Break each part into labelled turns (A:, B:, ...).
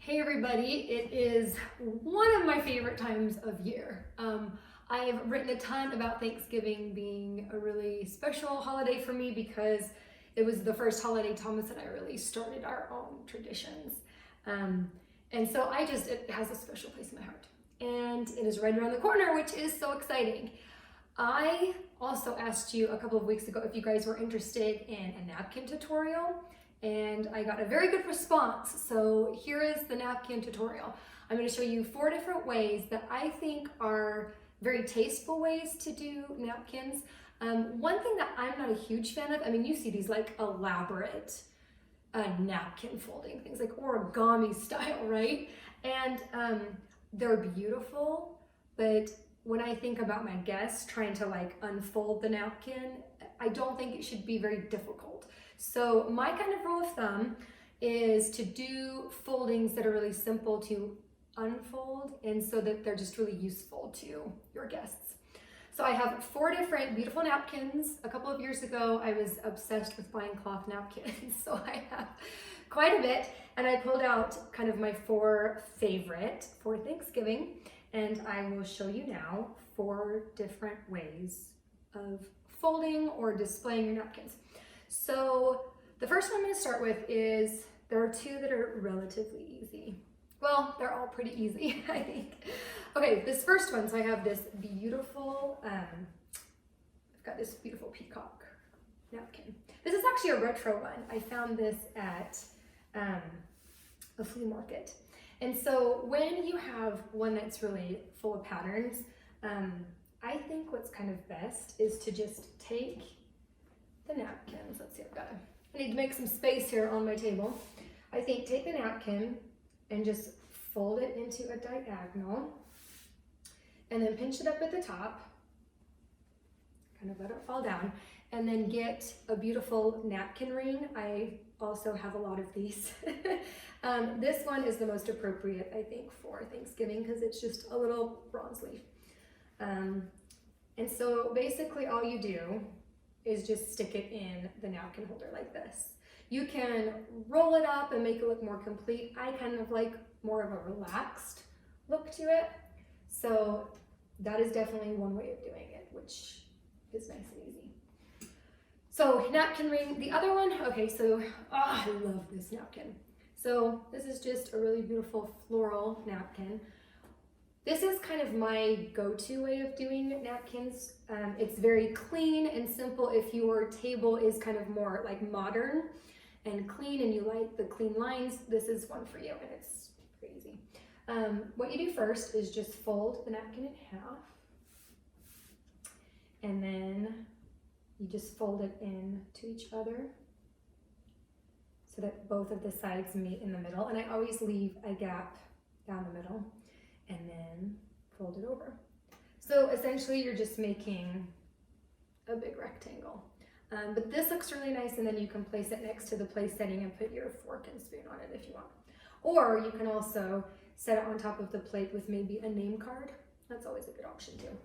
A: Hey everybody, it is one of my favorite times of year. I've written a ton about Thanksgiving being a really special holiday for me because it was the first holiday Thomas and I really started our own traditions. And so it has a special place in my heart. And it is right around the corner, which is so exciting. I also asked you a couple of weeks ago if you guys were interested in a napkin tutorial, and I got a very good response. So here is the napkin tutorial. I'm going to show you 4 different ways that I think are very tasteful ways to do napkins. One thing that I'm not a huge fan of, you see these like elaborate napkin folding things, like origami style, right? And they're beautiful, but when I think about my guests trying to like unfold the napkin, I don't think it should be very difficult. So my kind of rule of thumb is to do foldings that are really simple to unfold and so that they're just really useful to your guests. So I have 4 different beautiful napkins. A couple of years ago, I was obsessed with buying cloth napkins. So I have quite a bit, and I pulled out kind of my 4 favorite for Thanksgiving, and I will show you now 4 different ways of folding or displaying your napkins. So the first one I'm going to start with is, there are 2 that are relatively easy. Well, they're all pretty easy, I think. Okay, this first one, so I have this beautiful, I've got this beautiful peacock napkin. This is actually a retro one. I found this at a flea market. And so when you have one that's really full of patterns, I think what's kind of best is to just take the napkins. Let's see, I need to make some space here on my table. I think take the napkin and just fold it into a diagonal and then pinch it up at the top, kind of let it fall down, and then get a beautiful napkin ring. I also have a lot of these. This one is the most appropriate, I think, for Thanksgiving because it's just a little bronze leaf. And so basically all you do is just stick it in the napkin holder like this. You can roll it up and make it look more complete. I kind of like more of a relaxed look to it. So that is definitely one way of doing it, which is nice and easy. So napkin ring, the other one, okay, so I love this napkin. So this is just a really beautiful floral napkin. This is kind of my go-to way of doing napkins. It's very clean and simple. If your table is kind of more like modern and clean and you like the clean lines, this is one for you, and it's pretty easy. What you do first is just fold the napkin in half, and then you just fold it in to each other so that both of the sides meet in the middle. And I always leave a gap down the middle and then fold it over. So essentially you're just making a big rectangle. But this looks really nice, and then you can place it next to the place setting and put your fork and spoon on it if you want. Or you can also set it on top of the plate with maybe a name card. That's always a good option too.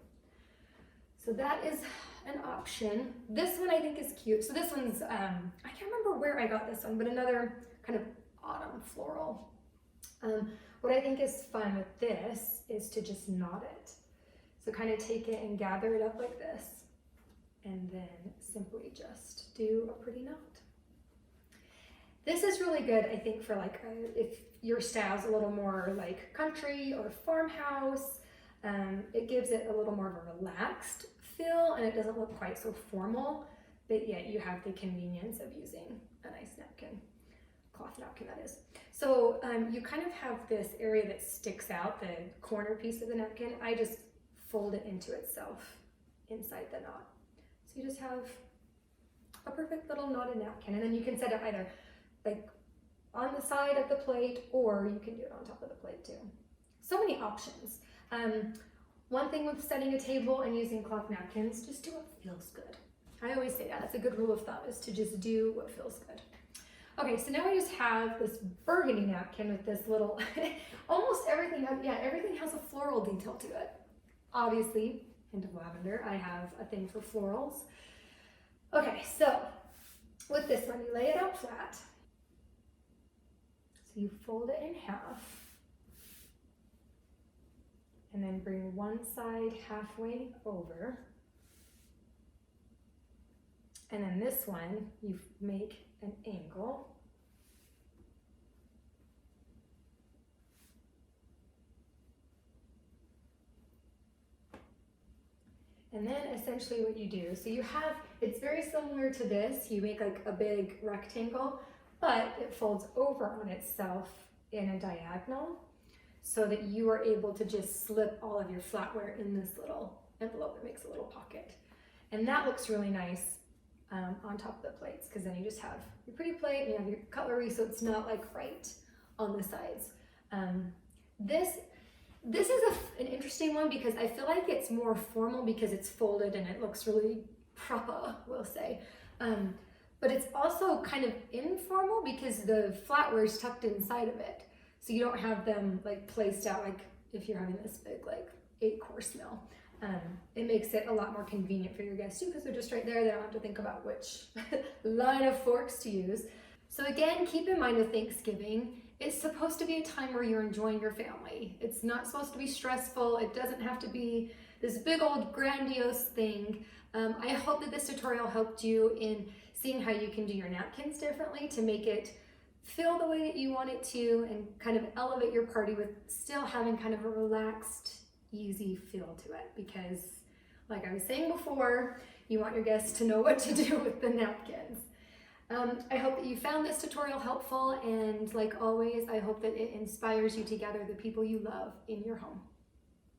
A: So that is an option. This one I think is cute. So this one's, I can't remember where I got this one, but another kind of autumn floral. What I think is fun with this is to just knot it. So kind of take it and gather it up like this, and then simply just do a pretty knot. This is really good, I think, for like if your style's a little more like country or farmhouse. It gives it a little more of a relaxed feel, and it doesn't look quite so formal, but yet you have the convenience of using a nice napkin, cloth napkin that is. So you kind of have this area that sticks out, the corner piece of the napkin. I just fold it into itself inside the knot. So you just have a perfect little knotted napkin, and then you can set it either like on the side of the plate, or you can do it on top of the plate too. So many options. One thing with setting a table and using cloth napkins, just do what feels good. I always say that. That's a good rule of thumb, is to just do what feels good. Okay, so now I just have this burgundy napkin with this little, almost everything, everything has a floral detail to it. Obviously, hint of lavender, I have a thing for florals. Okay, so with this one, you lay it out flat. So So you fold it in half and then bring one side halfway over. And then this one, you make an angle. And then essentially what you do, so you have, it's very similar to this, you make like a big rectangle, but it folds over on itself in a diagonal so that you are able to just slip all of your flatware in this little envelope. It makes a little pocket. And that looks really nice on top of the plates, because then you just have your pretty plate and you have your cutlery, so it's not like right on the sides. This is an interesting one because I feel like it's more formal because it's folded and it looks really proper, we'll say. But it's also kind of informal because the flatware is tucked inside of it. So you don't have them like placed out like if you're having this big like 8-course meal. It makes it a lot more convenient for your guests too because they're just right there. They don't have to think about which line of forks to use. So again, keep in mind with Thanksgiving, it's supposed to be a time where you're enjoying your family. It's not supposed to be stressful. It doesn't have to be this big old grandiose thing. I hope that this tutorial helped you in seeing how you can do your napkins differently to make it feel the way that you want it to and kind of elevate your party with still having kind of a relaxed, easy feel to it. Because like I was saying before, you want your guests to know what to do with the napkins. I hope that you found this tutorial helpful, and like always, I hope that it inspires you to gather the people you love in your home.